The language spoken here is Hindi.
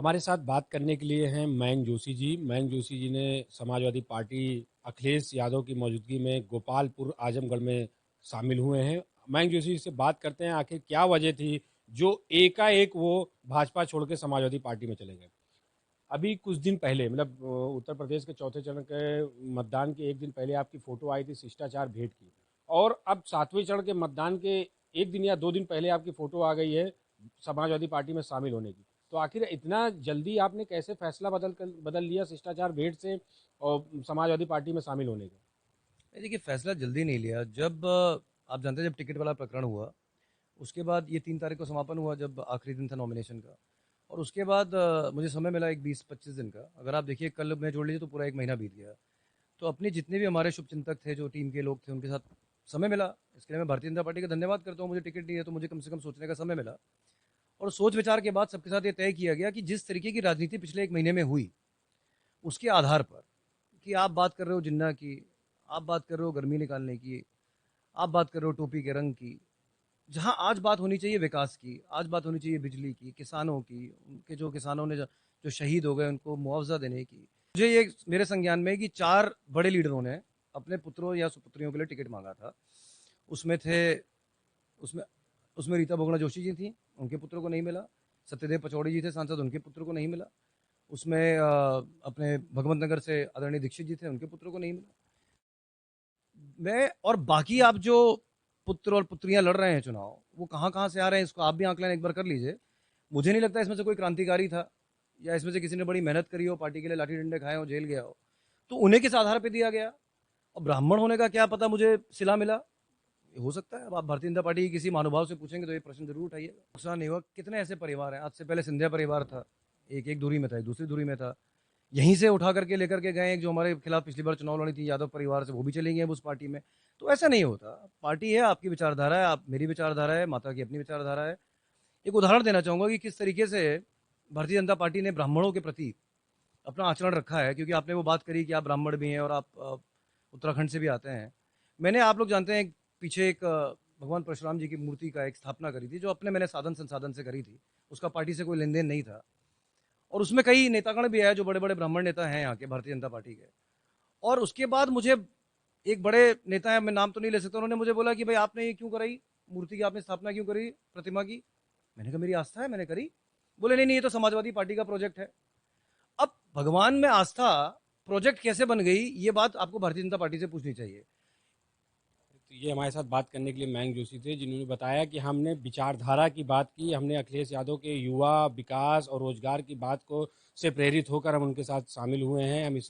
हमारे साथ बात करने के लिए हैं मयंक जोशी जी। मयंक जोशी जी ने समाजवादी पार्टी अखिलेश यादव की मौजूदगी में गोपालपुर आजमगढ़ में शामिल हुए हैं। मयंक जोशी जी से बात करते हैं, आखिर क्या वजह थी जो एकाएक वो भाजपा छोड़ के समाजवादी पार्टी में चले गए। अभी कुछ दिन पहले मतलब उत्तर प्रदेश के चौथे चरण के मतदान के एक दिन पहले आपकी फोटो आई थी शिष्टाचार भेंट की, और अब सातवें चरण के मतदान के एक दिन या दो दिन पहले आपकी फोटो आ गई है समाजवादी पार्टी में शामिल होने की। तो आखिर इतना जल्दी आपने कैसे फैसला बदल लिया शिष्टाचार भेंट से और समाजवादी पार्टी में शामिल होने का? नहीं, देखिए फैसला जल्दी नहीं लिया। जब आप जानते हैं जब टिकट वाला प्रकरण हुआ, उसके बाद ये 3 तारीख को समापन हुआ जब आखिरी दिन था नॉमिनेशन का। और उसके बाद मुझे समय मिला एक 20-25 दिन का। अगर आप देखिए कल मैं जोड़ लीजिए तो पूरा 1 महीना बीत गया। तो अपने जितने भी हमारे शुभचिंतक थे, जो टीम के लोग थे, उनके साथ समय मिला। इसके लिए मैं भारतीय जनता पार्टी का धन्यवाद करता हूँ। मुझे टिकट नहीं है तो मुझे कम से कम सोचने का समय मिला। और सोच विचार के बाद सबके साथ ये तय किया गया कि जिस तरीके की राजनीति पिछले 1 महीने में हुई, उसके आधार पर कि आप बात कर रहे हो जिन्ना की, आप बात कर रहे हो गर्मी निकालने की, आप बात कर रहे हो टोपी के रंग की, जहाँ आज बात होनी चाहिए विकास की, आज बात होनी चाहिए बिजली की, किसानों की, उनके जो किसानों ने जो शहीद हो गए उनको मुआवजा देने की। मुझे ये मेरे संज्ञान में है कि 4 बड़े लीडरों ने अपने पुत्रों या सुपुत्रियों के लिए टिकट मांगा था। उसमें थे उसमें उसमें रीता बहुगुणा जोशी जी थी, उनके पुत्रों को नहीं मिला। सत्यदेव पचौड़ी जी थे सांसद, उनके पुत्रों को नहीं मिला। उसमें अपने भगवंत नगर से आदरणीय दीक्षित जी थे, उनके पुत्रों को नहीं मिला। मैं और बाकी आप जो पुत्र और पुत्रियां लड़ रहे हैं चुनाव, वो कहाँ-कहाँ से आ रहे हैं, इसको आप भी आकलन एक बार कर लीजिए। मुझे नहीं लगता इसमें से कोई क्रांतिकारी था या इसमें से किसी ने बड़ी मेहनत करी हो, पार्टी के लिए लाठी डंडे खाए हो, जेल गया हो। तो उन्हें किस आधार पे दिया गया? और ब्राह्मण होने का क्या पता मुझे सिला मिला? हो सकता है। अब आप भारतीय जनता पार्टी के किसी महानुभाव से पूछेंगे तो ये प्रश्न जरूर उठाइएगा। नुकसान नहीं हुआ। कितने ऐसे परिवार हैं, आज से पहले सिंधिया परिवार था, एक एक दूरी में था, एक दूसरी दूरी में था। यहीं से उठा करके लेकर के गए, एक जो हमारे खिलाफ पिछली बार चुनाव लड़ी थी यादव परिवार से, वो भी चली गई उस पार्टी में। तो ऐसा नहीं होता। पार्टी है, आपकी विचारधारा है, आप मेरी विचारधारा है, माता की अपनी विचारधारा है। एक उदाहरण देना चाहूंगा कि किस तरीके से भारतीय जनता पार्टी ने ब्राह्मणों के प्रति अपना आचरण रखा है, क्योंकि आपने वो बात करी कि आप ब्राह्मण भी हैं और आप उत्तराखंड से भी आते हैं। मैंने, आप लोग जानते हैं, पीछे एक भगवान परशुराम जी की मूर्ति का एक स्थापना करी थी, जो अपने मैंने साधन संसाधन से करी थी। उसका पार्टी से कोई लेन देन नहीं था। और उसमें कई नेतागण भी आए जो बड़े बड़े ब्राह्मण नेता हैं यहाँ के भारतीय जनता पार्टी के। और उसके बाद मुझे एक बड़े नेता है, मैं नाम तो नहीं ले सकता, उन्होंने मुझे बोला कि भाई आपने ये क्यों कराई, मूर्ति की आपने स्थापना क्यों करी, प्रतिमा की? मैंने कहा मेरी आस्था है, मैंने करी। बोले नहीं नहीं, ये तो समाजवादी पार्टी का प्रोजेक्ट है। अब भगवान में आस्था प्रोजेक्ट कैसे बन गई, ये बात आपको भारतीय जनता पार्टी से पूछनी चाहिए। तो ये हमारे साथ बात करने के लिए मयंक जोशी थे, जिन्होंने बताया कि हमने विचारधारा की बात की, हमने अखिलेश यादव के युवा विकास और रोजगार की बात को से प्रेरित होकर हम उनके साथ शामिल हुए हैं। हम इस